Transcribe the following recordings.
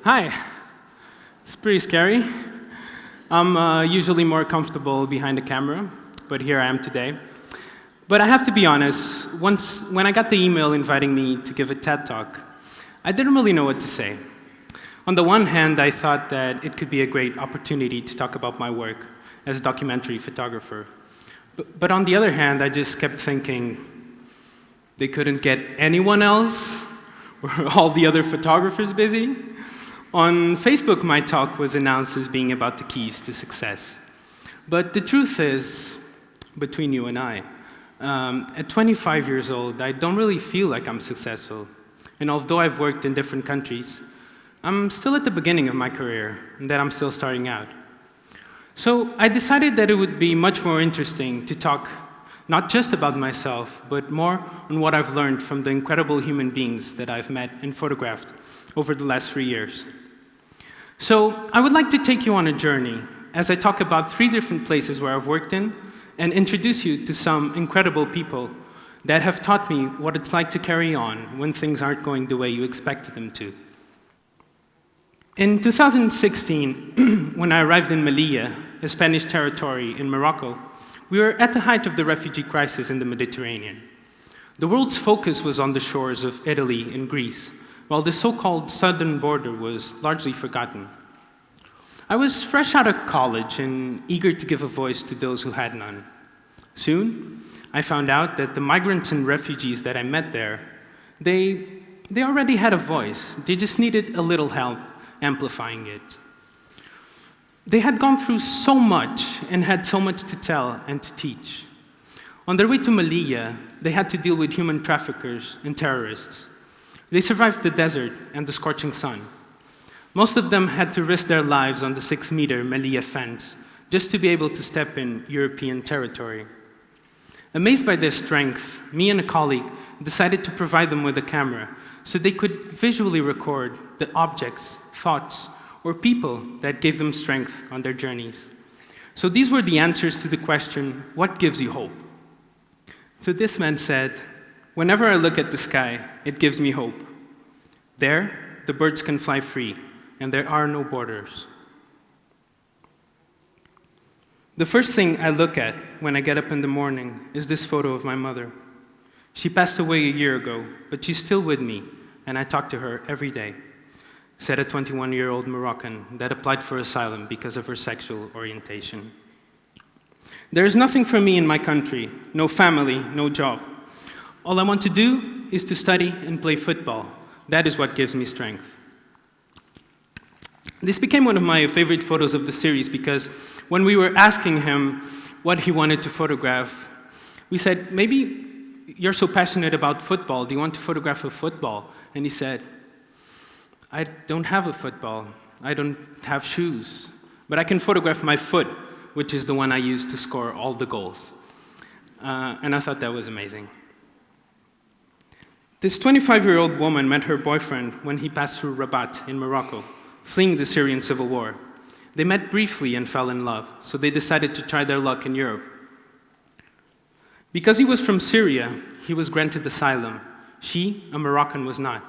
Hi. It's pretty scary. I'm usually more comfortable behind the camera, but here I am today. But I have to be honest, when I got the email inviting me to give a TED Talk, I didn't really know what to say. On the one hand, I thought that it could be a great opportunity to talk about my work as a documentary photographer. But on the other hand, I just kept thinking, they couldn't get anyone else? Were all the other photographers busy? On Facebook, my talk was announced as being about the keys to success. But the truth is, between you and I, at 25 years old, I don't really feel like I'm successful. And although I've worked in different countries, I'm still at the beginning of my career, and that I'm still starting out. So I decided that it would be much more interesting to talk not just about myself, but more on what I've learned from the incredible human beings that I've met and photographed over the last 3 years. So I would like to take you on a journey as I talk about 3 different places where I've worked in and introduce you to some incredible people that have taught me what it's like to carry on when things aren't going the way you expected them to. In 2016, when I arrived in Melilla, a Spanish territory in Morocco, we were at the height of the refugee crisis in the Mediterranean. The world's focus was on the shores of Italy and Greece, while the so-called southern border was largely forgotten. I was fresh out of college and eager to give a voice to those who had none. Soon, I found out that the migrants and refugees that I met there, they already had a voice. They just needed a little help amplifying it. They had gone through so much and had so much to tell and to teach. On their way to Melilla, they had to deal with human traffickers and terrorists. They survived the desert and the scorching sun. Most of them had to risk their lives on the 6-meter Melilla fence just to be able to step in European territory. Amazed by their strength, me and a colleague decided to provide them with a camera so they could visually record the objects, thoughts, or people that gave them strength on their journeys. So these were the answers to the question, what gives you hope? So this man said, whenever I look at the sky, it gives me hope. There, the birds can fly free, and there are no borders. The first thing I look at when I get up in the morning is this photo of my mother. She passed away a year ago, but she's still with me, and I talk to her every day, said a 21-year-old Moroccan that applied for asylum because of her sexual orientation. There is nothing for me in my country, no family, no job. All I want to do is to study and play football. That is what gives me strength. This became one of my favorite photos of the series because when we were asking him what he wanted to photograph, we said, maybe you're so passionate about football, do you want to photograph a football? And he said, I don't have a football, I don't have shoes, but I can photograph my foot, which is the one I use to score all the goals. And I thought that was amazing. This 25-year-old woman met her boyfriend when he passed through Rabat in Morocco, fleeing the Syrian civil war. They met briefly and fell in love, so they decided to try their luck in Europe. Because he was from Syria, he was granted asylum. She, a Moroccan, was not.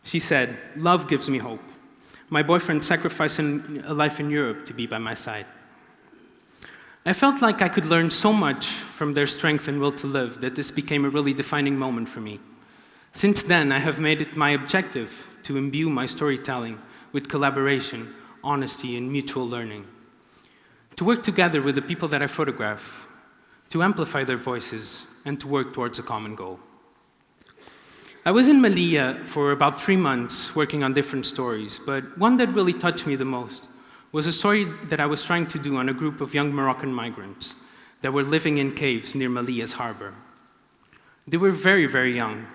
She said, love gives me hope. My boyfriend sacrificed a life in Europe to be by my side. I felt like I could learn so much from their strength and will to live that this became a really defining moment for me. Since then, I have made it my objective to imbue my storytelling with collaboration, honesty, and mutual learning. To work together with the people that I photograph, to amplify their voices, and to work towards a common goal. I was in Melilla for about 3 months working on different stories, but one that really touched me the most was a story that I was trying to do on a group of young Moroccan migrants that were living in caves near Melilla's harbor. They were very, very young,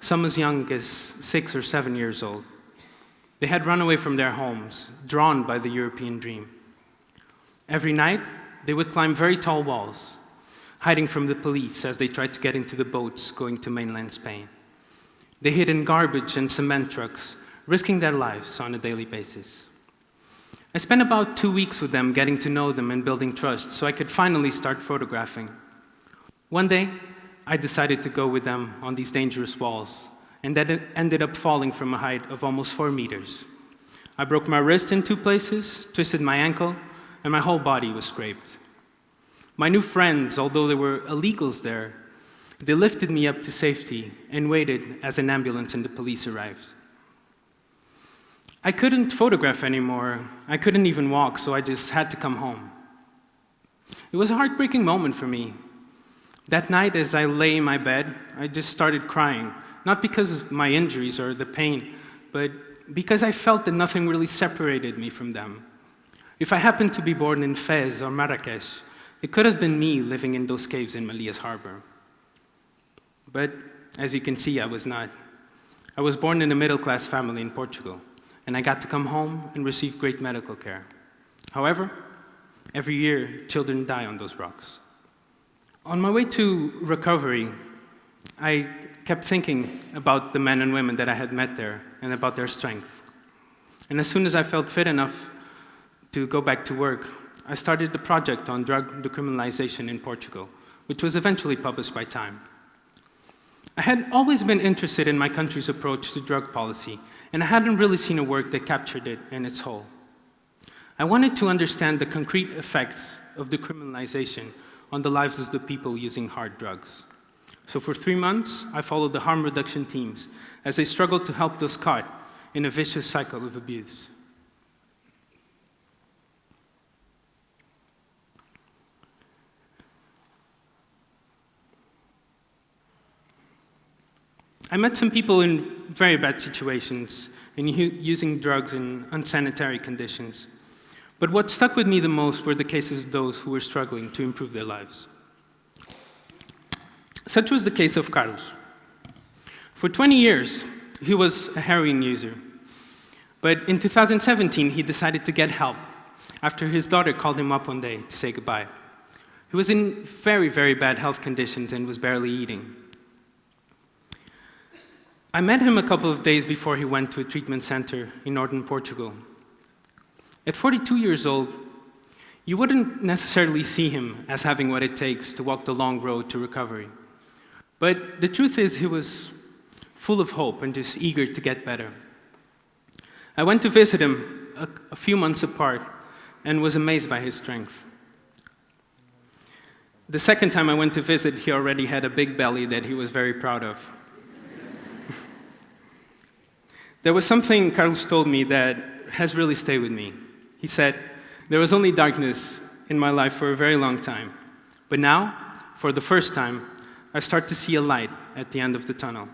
some as young as 6 or 7 years old. They had run away from their homes, drawn by the European dream. Every night, they would climb very tall walls, hiding from the police as they tried to get into the boats going to mainland Spain. They hid in garbage and cement trucks, risking their lives on a daily basis. I spent about 2 weeks with them, getting to know them and building trust, so I could finally start photographing. One day, I decided to go with them on these dangerous walls, and that ended up falling from a height of almost 4 meters. I broke my wrist in 2 places, twisted my ankle, and my whole body was scraped. My new friends, although there were illegals there, they lifted me up to safety and waited as an ambulance and the police arrived. I couldn't photograph anymore. I couldn't even walk, so I just had to come home. It was a heartbreaking moment for me. That night, as I lay in my bed, I just started crying, not because of my injuries or the pain, but because I felt that nothing really separated me from them. If I happened to be born in Fez or Marrakesh, it could have been me living in those caves in Malias Harbor. But as you can see, I was not. I was born in a middle-class family in Portugal, and I got to come home and receive great medical care. However, every year, children die on those rocks. On my way to recovery, I kept thinking about the men and women that I had met there and about their strength. And as soon as I felt fit enough to go back to work, I started a project on drug decriminalization in Portugal, which was eventually published by Time. I had always been interested in my country's approach to drug policy, and I hadn't really seen a work that captured it in its whole. I wanted to understand the concrete effects of decriminalization on the lives of the people using hard drugs. So for 3 months, I followed the harm reduction teams as they struggled to help those caught in a vicious cycle of abuse. I met some people in very bad situations and using drugs in unsanitary conditions. But what stuck with me the most were the cases of those who were struggling to improve their lives. Such was the case of Carlos. For 20 years, he was a heroin user. But in 2017, he decided to get help after his daughter called him up one day to say goodbye. He was in very, very bad health conditions and was barely eating. I met him a couple of days before he went to a treatment center in northern Portugal. At 42 years old, you wouldn't necessarily see him as having what it takes to walk the long road to recovery. But the truth is, he was full of hope and just eager to get better. I went to visit him a few months apart and was amazed by his strength. The second time I went to visit, he already had a big belly that he was very proud of. There was something Carlos told me that has really stayed with me. He said, "There was only darkness in my life for a very long time. But now, for the first time, I start to see a light at the end of the tunnel."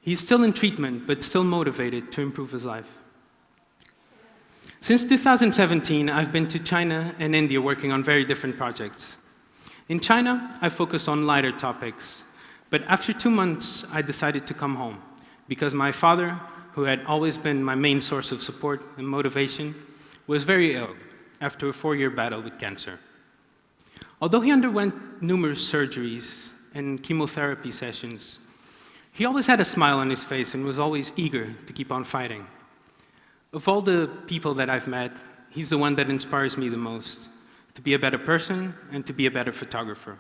He's still in treatment, but still motivated to improve his life. Since 2017, I've been to China and India working on very different projects. In China, I focused on lighter topics. But after 2 months, I decided to come home because my father, who had always been my main source of support and motivation, was very ill after a 4-year battle with cancer. Although he underwent numerous surgeries and chemotherapy sessions, he always had a smile on his face and was always eager to keep on fighting. Of all the people that I've met, he's the one that inspires me the most, to be a better person and to be a better photographer.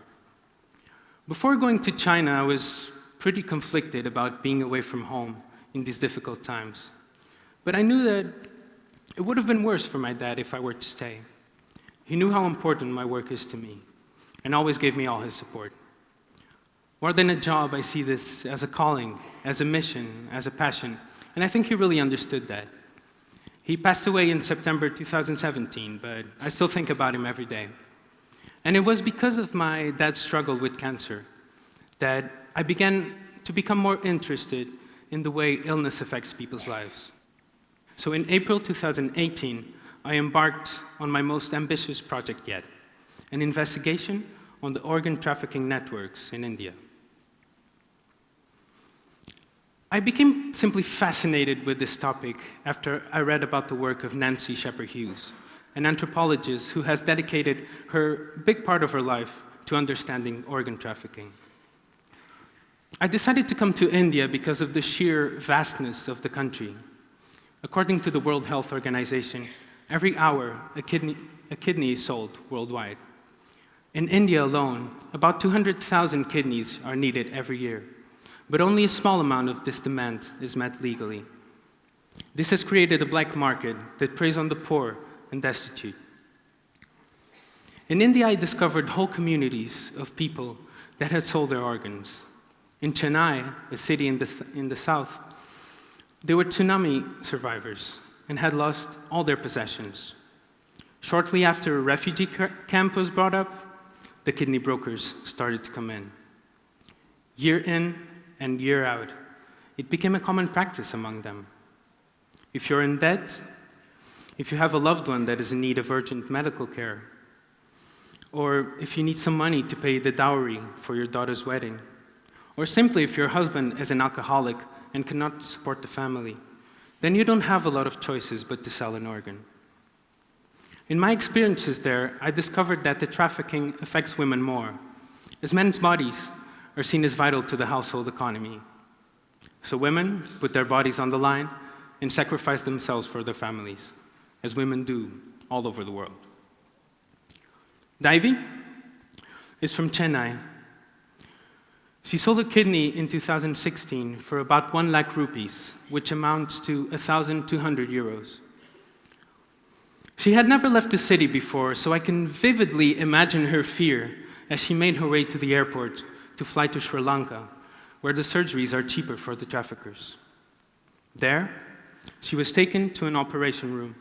Before going to China, I was pretty conflicted about being away from home in these difficult times. But I knew that it would have been worse for my dad if I were to stay. He knew how important my work is to me and always gave me all his support. More than a job, I see this as a calling, as a mission, as a passion, and I think he really understood that. He passed away in September 2017, but I still think about him every day. And it was because of my dad's struggle with cancer that I began to become more interested in the way illness affects people's lives. So in April 2018, I embarked on my most ambitious project yet, an investigation on the organ trafficking networks in India. I became simply fascinated with this topic after I read about the work of Nancy Shepherd Hughes, an anthropologist who has dedicated her big part of her life to understanding organ trafficking. I decided to come to India because of the sheer vastness of the country. According to the World Health Organization, every hour a kidney is sold worldwide. In India alone, about 200,000 kidneys are needed every year, but only a small amount of this demand is met legally. This has created a black market that preys on the poor and destitute. In India, I discovered whole communities of people that had sold their organs. In Chennai, a city in the south, there were tsunami survivors and had lost all their possessions. Shortly after a refugee camp was brought up, the kidney brokers started to come in. Year in and year out, it became a common practice among them. If you're in debt, if you have a loved one that is in need of urgent medical care, or if you need some money to pay the dowry for your daughter's wedding, or simply if your husband is an alcoholic and cannot support the family, then you don't have a lot of choices but to sell an organ. In my experiences there, I discovered that the trafficking affects women more, as men's bodies are seen as vital to the household economy. So women put their bodies on the line and sacrifice themselves for their families, as women do all over the world. Daivi is from Chennai. She sold a kidney in 2016 for about 1 lakh rupees, which amounts to 1,200 euros. She had never left the city before, so I can vividly imagine her fear as she made her way to the airport to fly to Sri Lanka, where the surgeries are cheaper for the traffickers. There, she was taken to an operation room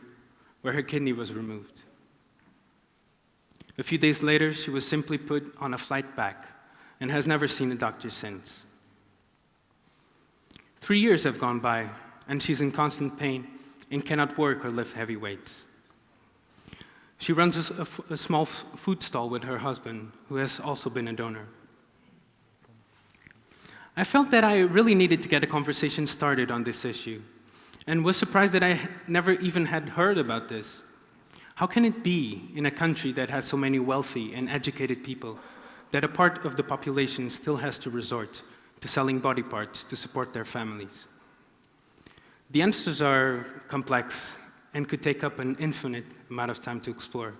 where her kidney was removed. A few days later, she was simply put on a flight back and has never seen a doctor since. 3 years have gone by, and she's in constant pain and cannot work or lift heavy weights. She runs a small food stall with her husband, who has also been a donor. I felt that I really needed to get a conversation started on this issue, and was surprised that I never even had heard about this. How can it be, in a country that has so many wealthy and educated people, that a part of the population still has to resort to selling body parts to support their families? The answers are complex and could take up an infinite amount of time to explore.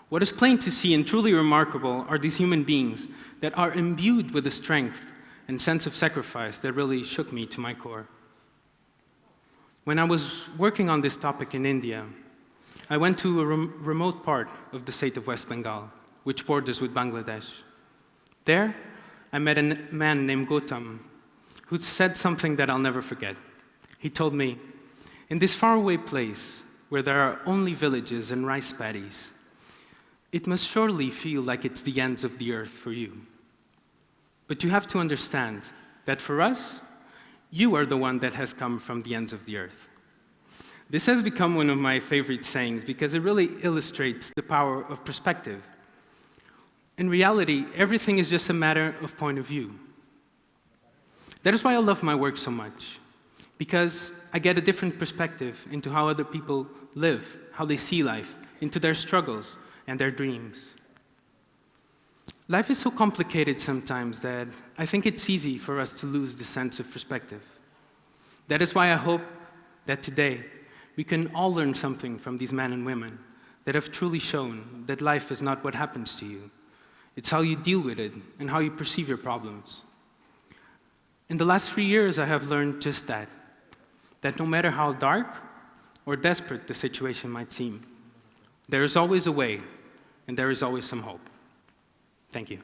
What is plain to see and truly remarkable are these human beings that are imbued with a strength and sense of sacrifice that really shook me to my core. When I was working on this topic in India, I went to a remote part of the state of West Bengal, which borders with Bangladesh. There, I met a man named Gautam, who said something that I'll never forget. He told me, "In this faraway place, where there are only villages and rice paddies, it must surely feel like it's the ends of the earth for you. But you have to understand that for us, you are the one that has come from the ends of the earth." This has become one of my favorite sayings because it really illustrates the power of perspective. In reality, everything is just a matter of point of view. That is why I love my work so much, because I get a different perspective into how other people live, how they see life, into their struggles and their dreams. Life is so complicated sometimes that I think it's easy for us to lose the sense of perspective. That is why I hope that today we can all learn something from these men and women that have truly shown that life is not what happens to you. It's how you deal with it and how you perceive your problems. In the last 3 years, I have learned just that no matter how dark or desperate the situation might seem, there is always a way and there is always some hope. Thank you.